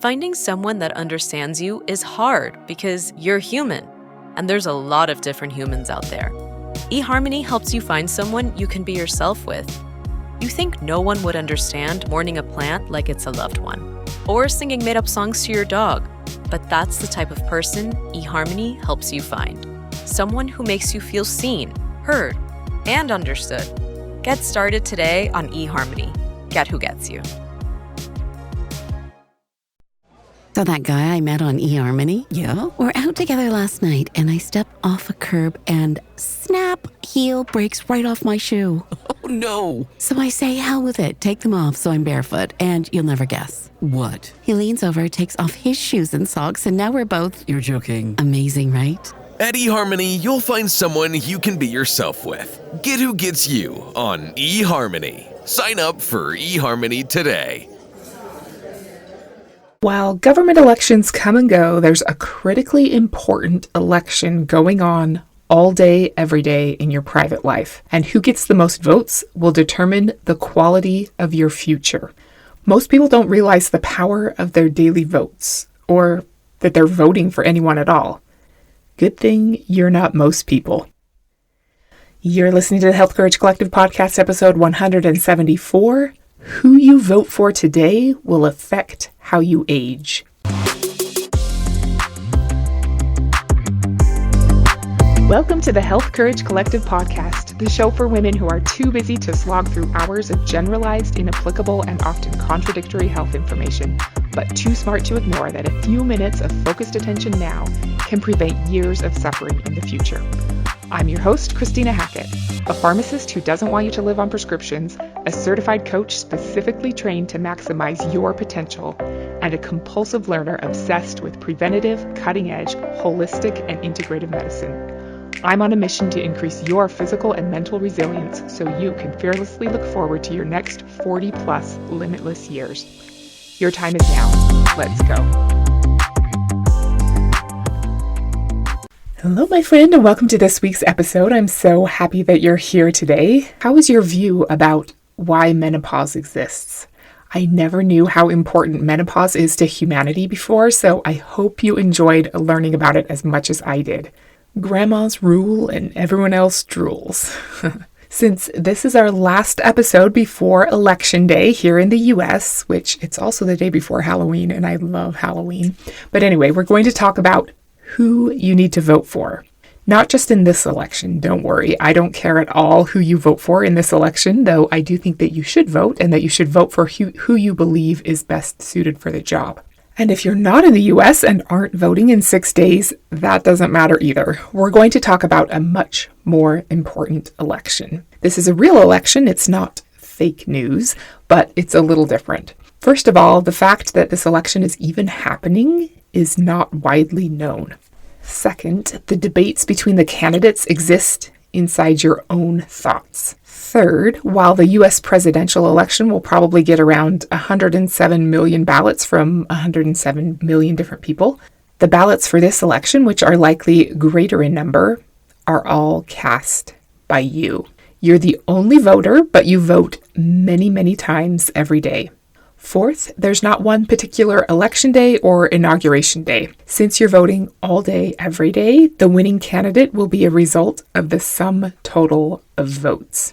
Finding someone that understands you is hard because you're human, and there's a lot of different humans out there. eHarmony helps you find someone you can be yourself with. You think no one would understand mourning a plant like it's a loved one, or singing made-up songs to your dog, but that's the type of person eHarmony helps you find. Someone who makes you feel seen, heard, and understood. Get started today on eHarmony. Get who gets you. So that guy I met on eHarmony, yeah, we're out together last night and I stepped off a curb and snap, heel breaks right off my shoe. Oh no. So I say, hell with it, take them off so I'm barefoot, and you'll never guess. What? He leans over, takes off his shoes and socks, and now we're both... You're joking. Amazing, right? At eHarmony, you'll find someone you can be yourself with. Get who gets you on eHarmony. Sign up for eHarmony today. While government elections come and go, there's a critically important election going on all day, every day in your private life. And who gets the most votes will determine the quality of your future. Most people don't realize the power of their daily votes, or that they're voting for anyone at all. Good thing you're not most people. You're listening to the Health Courage Collective podcast, episode 174. Who you vote for today will affect how you age. Welcome to the Health Courage Collective podcast, the show for women who are too busy to slog through hours of generalized, inapplicable, and often contradictory health information, but too smart to ignore that a few minutes of focused attention now can prevent years of suffering in the future. I'm your host, Christina Hackett, a pharmacist who doesn't want you to live on prescriptions, a certified coach specifically trained to maximize your potential, and a compulsive learner obsessed with preventative, cutting-edge, holistic, and integrative medicine. I'm on a mission to increase your physical and mental resilience so you can fearlessly look forward to your next 40-plus limitless years. Your time is now. Let's go. Hello, my friend, and welcome to this week's episode. I'm so happy that you're here today. How is your view about why menopause exists? I never knew how important menopause is to humanity before, so I hope you enjoyed learning about it as much as I did. Grandma's rule and everyone else drools. Since this is our last episode before Election Day here in the US, which it's also the day before Halloween, and I love Halloween. But anyway, we're going to talk about who you need to vote for. Not just in this election, don't worry. I don't care at all who you vote for in this election, though I do think that you should vote and that you should vote for who you believe is best suited for the job. And if you're not in the US and aren't voting in 6 days, that doesn't matter either. We're going to talk about a much more important election. This is a real election. It's not fake news, but it's a little different. First of all, the fact that this election is even happening is not widely known. Second, the debates between the candidates exist inside your own thoughts. Third, while the US presidential election will probably get around 107 million ballots from 107 million different people, the ballots for this election, which are likely greater in number, are all cast by you. You're the only voter, but you vote many, many times every day. Fourth, there's not one particular election day or inauguration day. Since you're voting all day, every day, the winning candidate will be a result of the sum total of votes.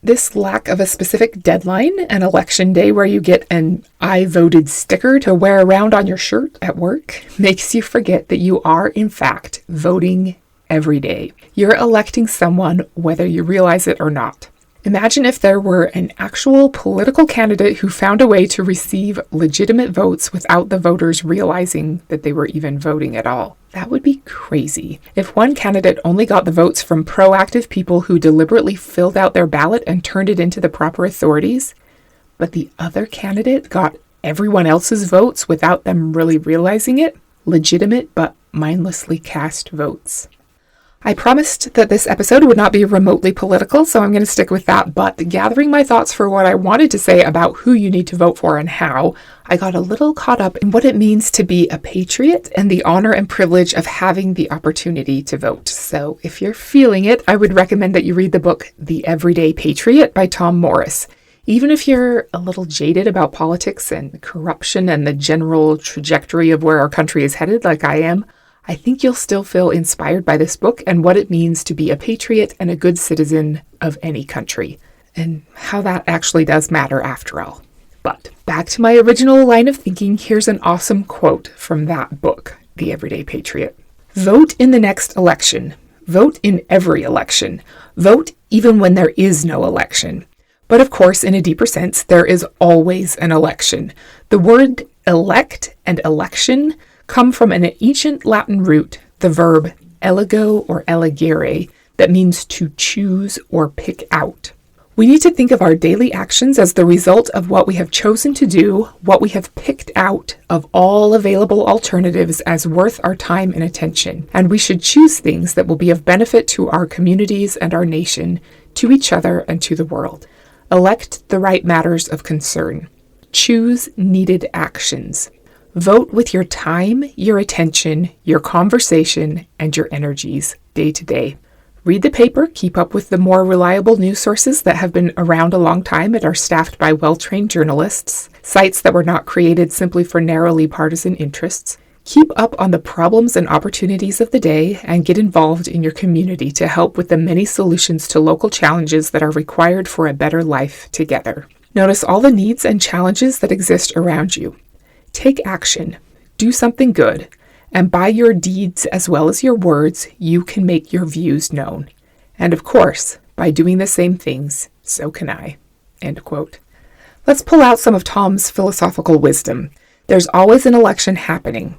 This lack of a specific deadline, an election day where you get an I voted sticker to wear around on your shirt at work, makes you forget that you are, in fact, voting every day. You're electing someone whether you realize it or not. Imagine if there were an actual political candidate who found a way to receive legitimate votes without the voters realizing that they were even voting at all. That would be crazy. If one candidate only got the votes from proactive people who deliberately filled out their ballot and turned it into the proper authorities, but the other candidate got everyone else's votes without them really realizing it, legitimate but mindlessly cast votes. I promised that this episode would not be remotely political, so I'm going to stick with that, but gathering my thoughts for what I wanted to say about who you need to vote for and how, I got a little caught up in what it means to be a patriot and the honor and privilege of having the opportunity to vote. So if you're feeling it, I would recommend that you read the book The Everyday Patriot by Tom Morris. Even if you're a little jaded about politics and corruption and the general trajectory of where our country is headed, like I am, I think you'll still feel inspired by this book and what it means to be a patriot and a good citizen of any country, and how that actually does matter after all. But back to my original line of thinking, here's an awesome quote from that book, The Everyday Patriot. Vote in the next election. Vote in every election. Vote even when there is no election. But of course, in a deeper sense, there is always an election. The word elect and election come from an ancient Latin root, the verb eligo or elegere, that means to choose or pick out. We need to think of our daily actions as the result of what we have chosen to do, what we have picked out of all available alternatives as worth our time and attention. And we should choose things that will be of benefit to our communities and our nation, to each other and to the world. Elect the right matters of concern. Choose needed actions. Vote with your time, your attention, your conversation, and your energies day to day. Read the paper, keep up with the more reliable news sources that have been around a long time and are staffed by well-trained journalists, sites that were not created simply for narrowly partisan interests. Keep up on the problems and opportunities of the day and get involved in your community to help with the many solutions to local challenges that are required for a better life together. Notice all the needs and challenges that exist around you. Take action. Do something good. And by your deeds as well as your words, you can make your views known. And of course, by doing the same things, so can I. End quote. Let's pull out some of Tom's philosophical wisdom. There's always an election happening.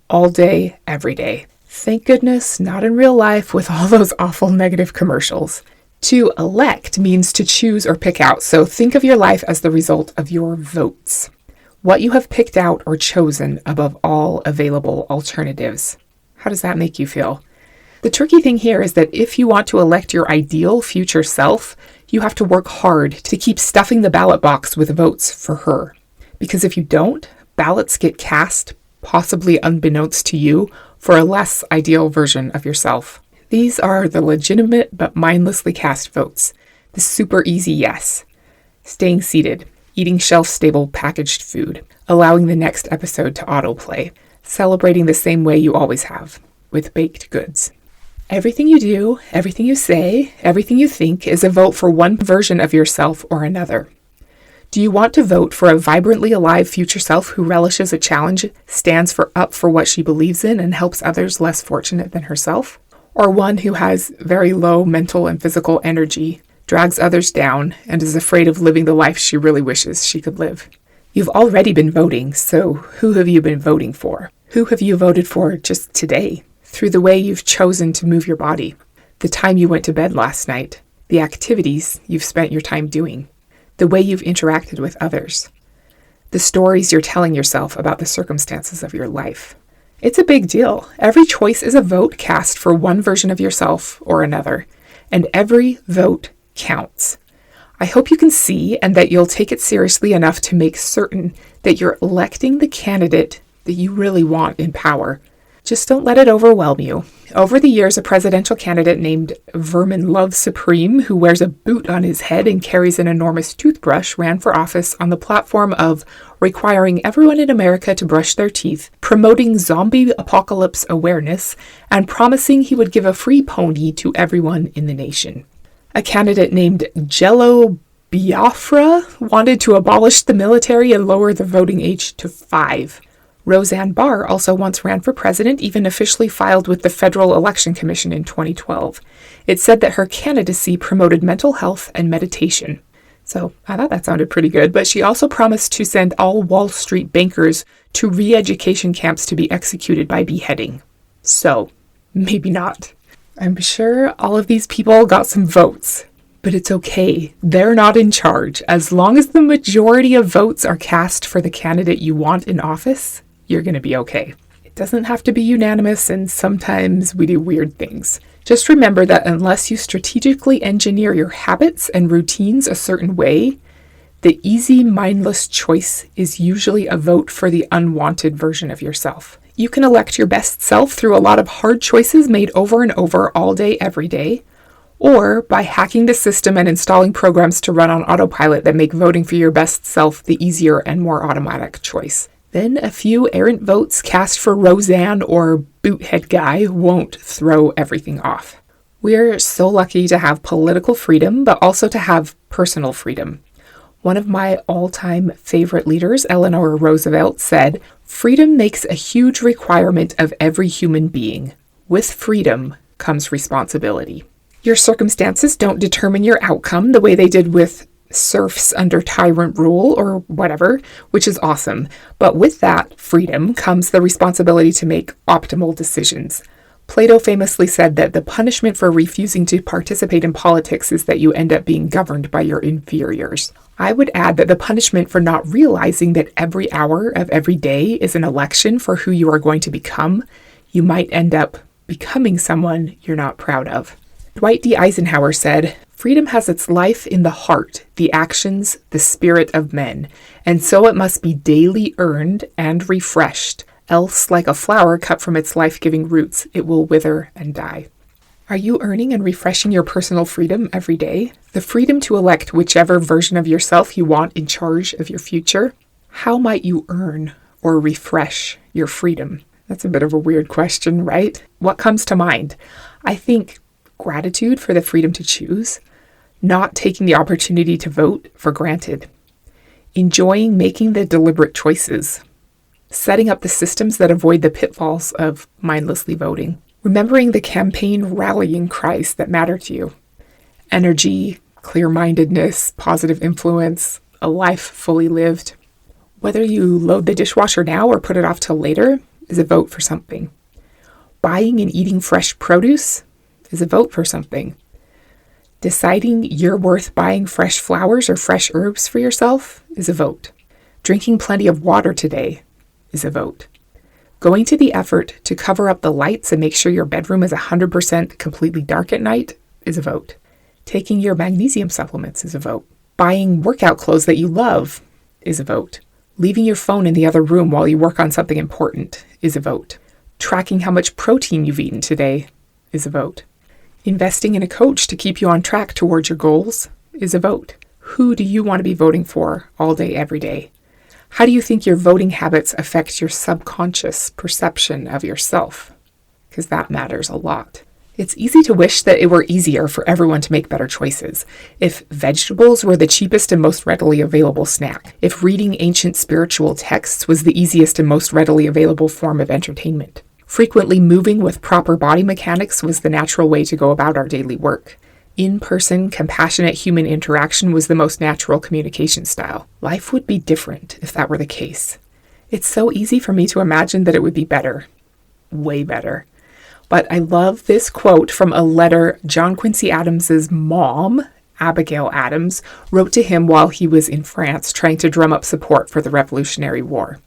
All day, every day. Thank goodness, not in real life with all those awful negative commercials. To elect means to choose or pick out, so think of your life as the result of your votes. What you have picked out or chosen above all available alternatives. How does that make you feel? The tricky thing here is that if you want to elect your ideal future self, you have to work hard to keep stuffing the ballot box with votes for her. Because if you don't, ballots get cast, possibly unbeknownst to you, for a less ideal version of yourself. These are the legitimate but mindlessly cast votes. The super easy yes. Staying seated. Eating shelf-stable packaged food, allowing the next episode to autoplay, celebrating the same way you always have, with baked goods. Everything you do, everything you say, everything you think is a vote for one version of yourself or another. Do you want to vote for a vibrantly alive future self who relishes a challenge, stands up for what she believes in, and helps others less fortunate than herself? Or one who has very low mental and physical energy, drags others down, and is afraid of living the life she really wishes she could live? You've already been voting, so who have you been voting for? Who have you voted for just today? Through the way you've chosen to move your body, the time you went to bed last night, the activities you've spent your time doing, the way you've interacted with others, the stories you're telling yourself about the circumstances of your life. It's a big deal. Every choice is a vote cast for one version of yourself or another, and every vote counts. I hope you can see and that you'll take it seriously enough to make certain that you're electing the candidate that you really want in power. Just don't let it overwhelm you. Over the years, a presidential candidate named Vermin Love Supreme, who wears a boot on his head and carries an enormous toothbrush, ran for office on the platform of requiring everyone in America to brush their teeth, promoting zombie apocalypse awareness, and promising he would give a free pony to everyone in the nation. A candidate named Jello Biafra wanted to abolish the military and lower the voting age to 5. Roseanne Barr also once ran for president, even officially filed with the Federal Election Commission in 2012. It said that her candidacy promoted mental health and meditation. So I thought that sounded pretty good, but she also promised to send all Wall Street bankers to re-education camps to be executed by beheading. So, maybe not. I'm sure all of these people got some votes, but it's okay. They're not in charge. As long as the majority of votes are cast for the candidate you want in office, you're going to be okay. It doesn't have to be unanimous, and sometimes we do weird things. Just remember that unless you strategically engineer your habits and routines a certain way, the easy, mindless choice is usually a vote for the unwanted version of yourself. You can elect your best self through a lot of hard choices made over and over all day, every day, or by hacking the system and installing programs to run on autopilot that make voting for your best self the easier and more automatic choice. Then a few errant votes cast for Roseanne or Boothead Guy won't throw everything off. We're so lucky to have political freedom, but also to have personal freedom. One of my all-time favorite leaders, Eleanor Roosevelt, said, "Freedom makes a huge requirement of every human being. With freedom comes responsibility." Your circumstances don't determine your outcome the way they did with serfs under tyrant rule or whatever, which is awesome. But with that freedom comes the responsibility to make optimal decisions. Plato famously said that the punishment for refusing to participate in politics is that you end up being governed by your inferiors. I would add that the punishment for not realizing that every hour of every day is an election for who you are going to become, you might end up becoming someone you're not proud of. Dwight D. Eisenhower said, "Freedom has its life in the heart, the actions, the spirit of men, and so it must be daily earned and refreshed, else like a flower cut from its life-giving roots, it will wither and die." Are you earning and refreshing your personal freedom every day? The freedom to elect whichever version of yourself you want in charge of your future? How might you earn or refresh your freedom? That's a bit of a weird question, right? What comes to mind? I think gratitude for the freedom to choose, not taking the opportunity to vote for granted, enjoying making the deliberate choices, setting up the systems that avoid the pitfalls of mindlessly voting, remembering the campaign rallying cries that matter to you, energy, clear-mindedness, positive influence, a life fully lived. Whether you load the dishwasher now or put it off till later is a vote for something. Buying and eating fresh produce is a vote for something. Deciding you're worth buying fresh flowers or fresh herbs for yourself is a vote. Drinking plenty of water today is a vote. Going to the effort to cover up the lights and make sure your bedroom is 100% completely dark at night is a vote. Taking your magnesium supplements is a vote. Buying workout clothes that you love is a vote. Leaving your phone in the other room while you work on something important is a vote. Tracking how much protein you've eaten today is a vote. Investing in a coach to keep you on track towards your goals is a vote. Who do you want to be voting for all day, every day? How do you think your voting habits affect your subconscious perception of yourself? Because that matters a lot. It's easy to wish that it were easier for everyone to make better choices. If vegetables were the cheapest and most readily available snack. If reading ancient spiritual texts was the easiest and most readily available form of entertainment. Frequently moving with proper body mechanics was the natural way to go about our daily work. In-person, compassionate human interaction was the most natural communication style. Life would be different if that were the case. It's so easy for me to imagine that it would be better. Way better. But I love this quote from a letter John Quincy Adams's mom, Abigail Adams, wrote to him while he was in France trying to drum up support for the Revolutionary War.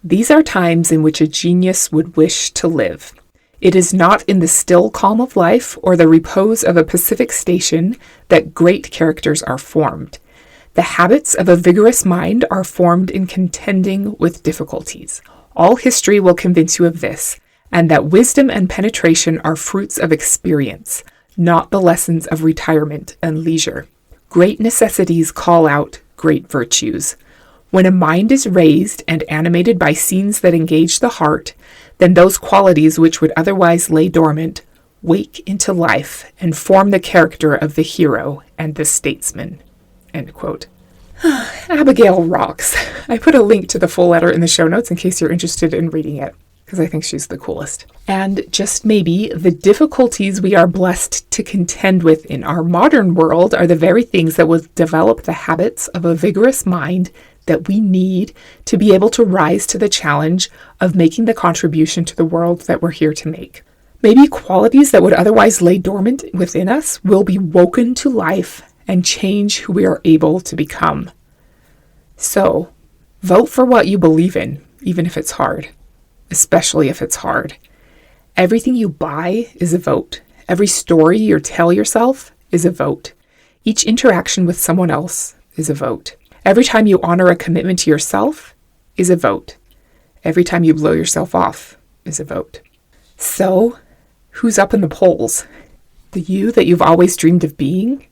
"These are times in which a genius would wish to live. It is not in the still calm of life or the repose of a Pacific station that great characters are formed. The habits of a vigorous mind are formed in contending with difficulties. All history will convince you of this, and that wisdom and penetration are fruits of experience, not the lessons of retirement and leisure. Great necessities call out great virtues. When a mind is raised and animated by scenes that engage the heart, then those qualities which would otherwise lay dormant wake into life and form the character of the hero and the statesman." End quote. Abigail rocks. I put a link to the full letter in the show notes in case you're interested in reading it, because I think she's the coolest. And just maybe, the difficulties we are blessed to contend with in our modern world are the very things that will develop the habits of a vigorous mind that we need to be able to rise to the challenge of making the contribution to the world that we're here to make. Maybe qualities that would otherwise lay dormant within us will be woken to life and change who we are able to become. So, vote for what you believe in, even if it's hard, especially if it's hard. Everything you buy is a vote. Every story you tell yourself is a vote. Each interaction with someone else is a vote. Every time you honor a commitment to yourself is a vote. Every time you blow yourself off is a vote. So, who's up in the polls? The you that you've always dreamed of being?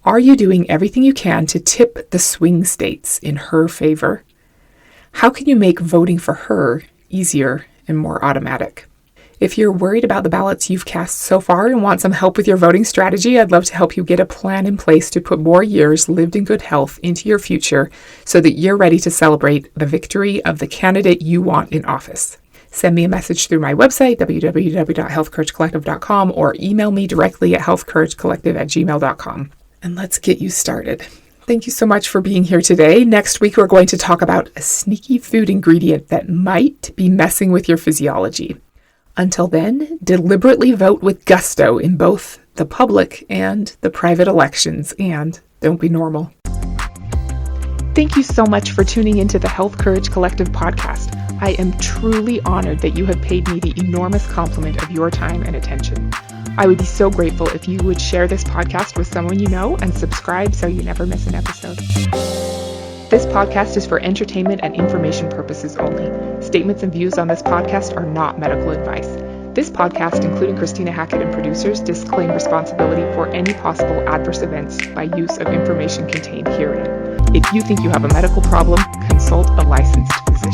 Are you doing everything you can to tip the swing states in her favor? How can you make voting for her easier and more automatic? If you're worried about the ballots you've cast so far and want some help with your voting strategy, I'd love to help you get a plan in place to put more years lived in good health into your future so that you're ready to celebrate the victory of the candidate you want in office. Send me a message through my website, www.healthcouragecollective.com, or email me directly at healthcouragecollective@gmail.com. And let's get you started. Thank you so much for being here today. Next week, we're going to talk about a sneaky food ingredient that might be messing with your physiology. Until then, deliberately vote with gusto in both the public and the private elections, and don't be normal. Thank you so much for tuning into the Health Courage Collective podcast. I am truly honored that you have paid me the enormous compliment of your time and attention. I would be so grateful if you would share this podcast with someone you know and subscribe so you never miss an episode. This podcast is for entertainment and information purposes only. Statements and views on this podcast are not medical advice. This podcast, including Christina Hackett and producers, disclaim responsibility for any possible adverse events by use of information contained herein. If you think you have a medical problem, consult a licensed physician.